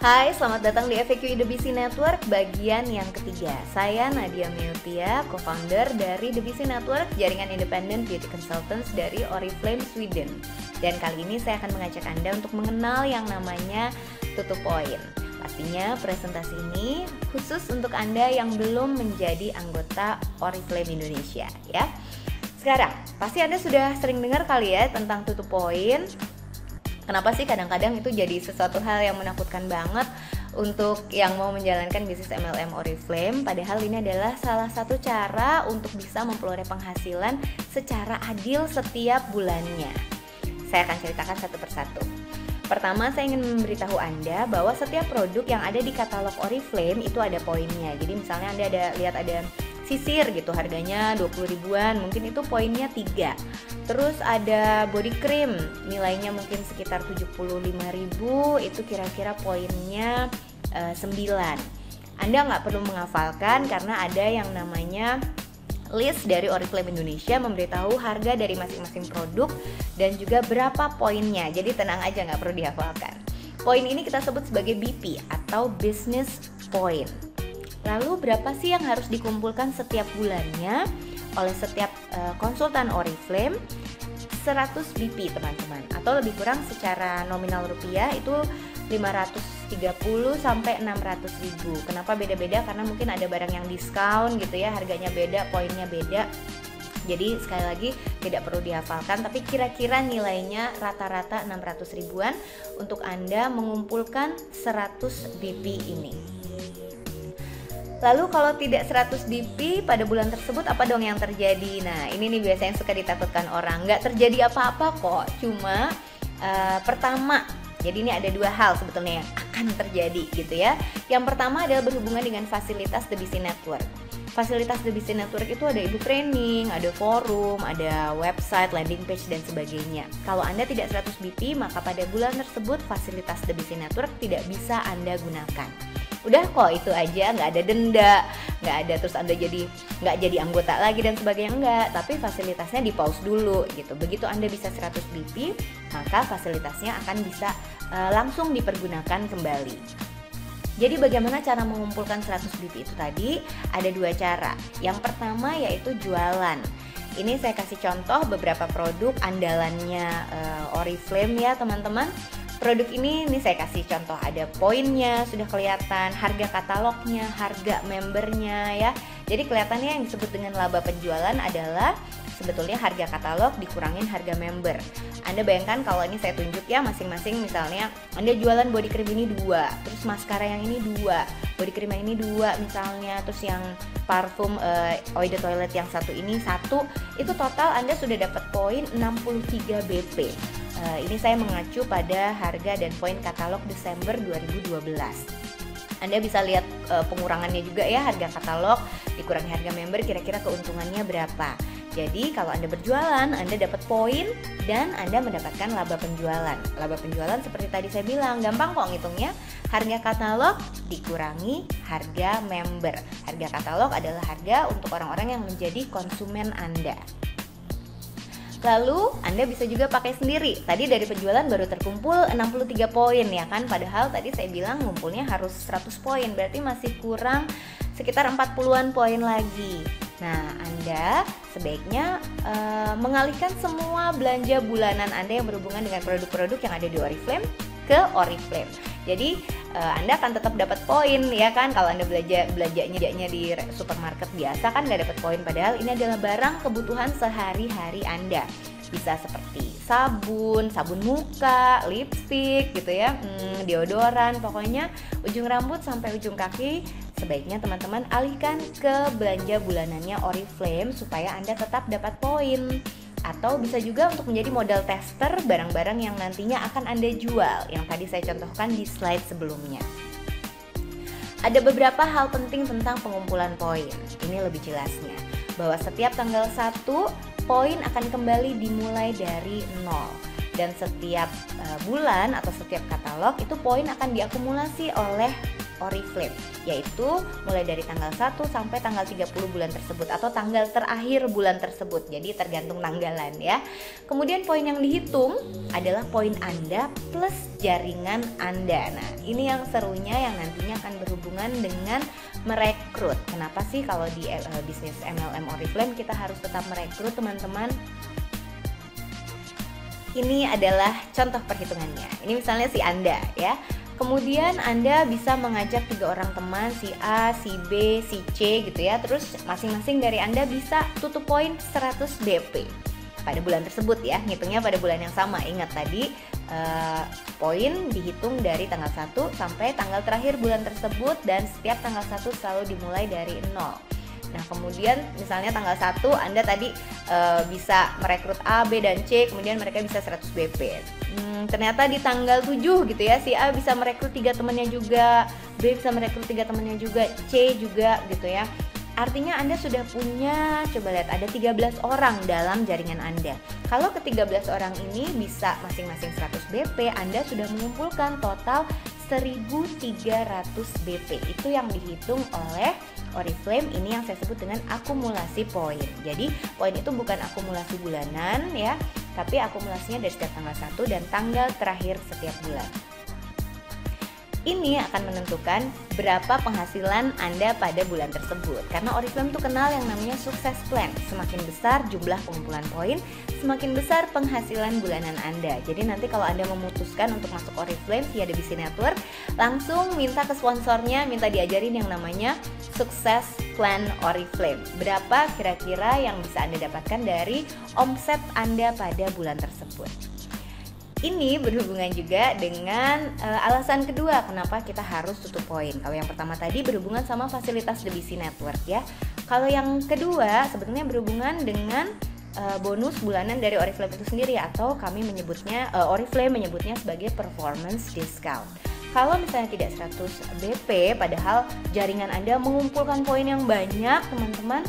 Hai, selamat datang di FAQ The BC Network bagian yang ketiga. Saya Nadia Meutia, co-founder dari The BC Network, jaringan independent beauty consultants dari Oriflame Sweden. Dan kali ini saya akan mengajak Anda untuk mengenal yang namanya tutup poin. Pastinya presentasi ini khusus untuk Anda yang belum menjadi anggota Oriflame Indonesia ya. Sekarang, pasti Anda sudah sering dengar kali ya tentang tutup poin. Kenapa sih kadang-kadang itu jadi sesuatu hal yang menakutkan banget untuk yang mau menjalankan bisnis MLM Oriflame? Padahal ini adalah salah satu cara untuk bisa memperoleh penghasilan secara adil setiap bulannya. Saya akan ceritakan satu persatu. Pertama, saya ingin memberitahu Anda bahwa setiap produk yang ada di katalog Oriflame itu ada poinnya. Jadi misalnya Anda lihat ada sisir gitu, harganya 20 ribuan, mungkin itu poinnya 3. Terus ada body cream, nilainya mungkin sekitar 75.000, itu kira-kira poinnya 9. Anda nggak perlu menghafalkan karena ada yang namanya list dari Oriflame Indonesia memberitahu harga dari masing-masing produk dan juga berapa poinnya. Jadi tenang aja, nggak perlu dihafalkan. Poin ini kita sebut sebagai BP atau business point. Lalu berapa sih yang harus dikumpulkan setiap bulannya oleh setiap konsultan Oriflame? 100 BP teman-teman, atau lebih kurang secara nominal rupiah itu 530 sampai 600 ribu. Kenapa beda-beda? Karena mungkin ada barang yang diskon gitu ya, harganya beda, poinnya beda. Jadi sekali lagi tidak perlu dihafalkan, tapi kira-kira nilainya rata-rata 600 ribuan untuk Anda mengumpulkan 100 BP ini. Lalu kalau tidak 100 BP pada bulan tersebut, apa dong yang terjadi? Nah, ini nih biasanya suka ditakutkan orang. Nggak terjadi apa-apa kok, cuma pertama, jadi ini ada dua hal sebetulnya yang akan terjadi gitu ya. Yang pertama adalah berhubungan dengan fasilitas The BC Network. Fasilitas The BC Network itu ada ibu training, ada forum, ada website, landing page, dan sebagainya. Kalau Anda tidak 100 BP, maka pada bulan tersebut fasilitas The BC Network tidak bisa Anda gunakan. Udah kok itu aja, nggak ada denda, nggak ada terus Anda nggak jadi anggota lagi dan sebagainya, enggak. Tapi fasilitasnya di pause dulu gitu. Begitu Anda bisa 100 BP, maka fasilitasnya akan bisa langsung dipergunakan kembali. Jadi bagaimana cara mengumpulkan 100 BP itu tadi? Ada dua cara. Yang pertama yaitu jualan. Ini saya kasih contoh beberapa produk andalannya Oriflame ya teman-teman. Produk ini saya kasih contoh, ada poinnya sudah kelihatan, harga katalognya, harga membernya ya. Jadi kelihatannya yang disebut dengan laba penjualan adalah sebetulnya harga katalog dikurangin harga member. Anda bayangkan kalau ini saya tunjuk ya masing-masing, misalnya Anda jualan body cream ini 2, terus maskara yang ini 2, body cream yang ini 2 misalnya, terus yang parfum Eau de Toilette yang satu ini 1, itu total Anda sudah dapat poin 63 BP. Ini saya mengacu pada harga dan poin katalog Desember 2012. Anda bisa lihat pengurangannya juga ya, harga katalog dikurangi harga member, kira-kira keuntungannya berapa. Jadi kalau Anda berjualan, Anda dapat poin dan Anda mendapatkan laba penjualan. Laba penjualan seperti tadi saya bilang, gampang kok ngitungnya. Harga katalog dikurangi harga member. Harga katalog adalah harga untuk orang-orang yang menjadi konsumen Anda. Lalu Anda bisa juga pakai sendiri. Tadi dari penjualan baru terkumpul 63 poin ya kan. Padahal tadi saya bilang ngumpulnya harus 100 poin. Berarti masih kurang sekitar 40-an poin lagi. Nah, Anda sebaiknya mengalihkan semua belanja bulanan Anda yang berhubungan dengan produk-produk yang ada di Oriflame ke Oriflame. Jadi Anda akan tetap dapat poin ya kan. Kalau Anda belanjanya di supermarket biasa kan nggak dapat poin, padahal ini adalah barang kebutuhan sehari-hari Anda. Bisa seperti sabun muka, lipstick gitu ya, deodoran, pokoknya ujung rambut sampai ujung kaki. Sebaiknya teman-teman alihkan ke belanja bulanannya Oriflame supaya Anda tetap dapat poin. Atau bisa juga untuk menjadi modal tester barang-barang yang nantinya akan Anda jual, yang tadi saya contohkan di slide sebelumnya. Ada beberapa hal penting tentang pengumpulan poin. Ini lebih jelasnya, bahwa setiap tanggal 1 poin akan kembali dimulai dari 0. Dan setiap bulan atau setiap katalog itu poin akan diakumulasi oleh Oriflame, yaitu mulai dari tanggal 1 sampai tanggal 30 bulan tersebut atau tanggal terakhir bulan tersebut. Jadi tergantung tanggalan ya. Kemudian poin yang dihitung adalah poin Anda plus jaringan Anda. Nah, ini yang serunya yang nantinya akan berhubungan dengan merekrut. Kenapa sih kalau di bisnis MLM Oriflame kita harus tetap merekrut, teman-teman? Ini adalah contoh perhitungannya. Ini misalnya si Anda ya. Kemudian Anda bisa mengajak 3 orang teman, si A, si B, si C gitu ya. Terus masing-masing dari Anda bisa tutup poin 100 BP pada bulan tersebut ya. Ngitungnya pada bulan yang sama. Ingat tadi poin dihitung dari tanggal 1 sampai tanggal terakhir bulan tersebut, dan setiap tanggal 1 selalu dimulai dari 0. Nah, kemudian misalnya tanggal 1 Anda tadi bisa merekrut A, B, dan C, kemudian mereka bisa 100 BP. Ternyata di tanggal 7 gitu ya, si A bisa merekrut 3 temannya juga, B bisa merekrut 3 temannya juga, C juga gitu ya. Artinya Anda sudah punya, coba lihat, ada 13 orang dalam jaringan Anda. Kalau ke-13 orang ini bisa masing-masing 100 BP, Anda sudah mengumpulkan total 1.300 BP. Itu yang dihitung oleh Oriflame. Ini yang saya sebut dengan akumulasi poin. Jadi poin itu bukan akumulasi bulanan ya, tapi akumulasinya dari setiap tanggal 1 dan tanggal terakhir setiap bulan. Ini akan menentukan berapa penghasilan Anda pada bulan tersebut. Karena Oriflame itu kenal yang namanya sukses plan. Semakin besar jumlah pengumpulan poin, semakin besar penghasilan bulanan Anda. Jadi nanti kalau Anda memutuskan untuk masuk Oriflame via The BC Network, langsung minta ke sponsornya, minta diajarin yang namanya sukses plan Oriflame. Berapa kira-kira yang bisa Anda dapatkan dari omset Anda pada bulan tersebut. Ini berhubungan juga dengan alasan kedua kenapa kita harus tutup poin. Kalau yang pertama tadi berhubungan sama fasilitas The BC Network ya. Kalau yang kedua sebetulnya berhubungan dengan bonus bulanan dari Oriflame itu sendiri, atau kami menyebutnya, Oriflame menyebutnya sebagai performance discount. Kalau misalnya tidak 100 BP padahal jaringan Anda mengumpulkan poin yang banyak, teman-teman,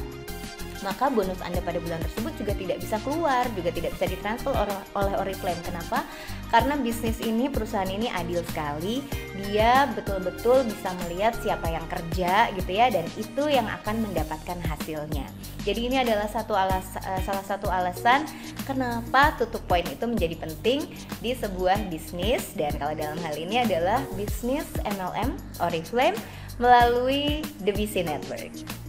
maka bonus Anda pada bulan tersebut juga tidak bisa keluar, juga tidak bisa ditransfer oleh Oriflame. Kenapa? Karena bisnis ini, perusahaan ini adil sekali. Dia betul-betul bisa melihat siapa yang kerja gitu ya, dan itu yang akan mendapatkan hasilnya. Jadi ini adalah salah satu alasan kenapa tutup poin itu menjadi penting di sebuah bisnis, dan kalau dalam hal ini adalah bisnis MLM Oriflame melalui The BC Network.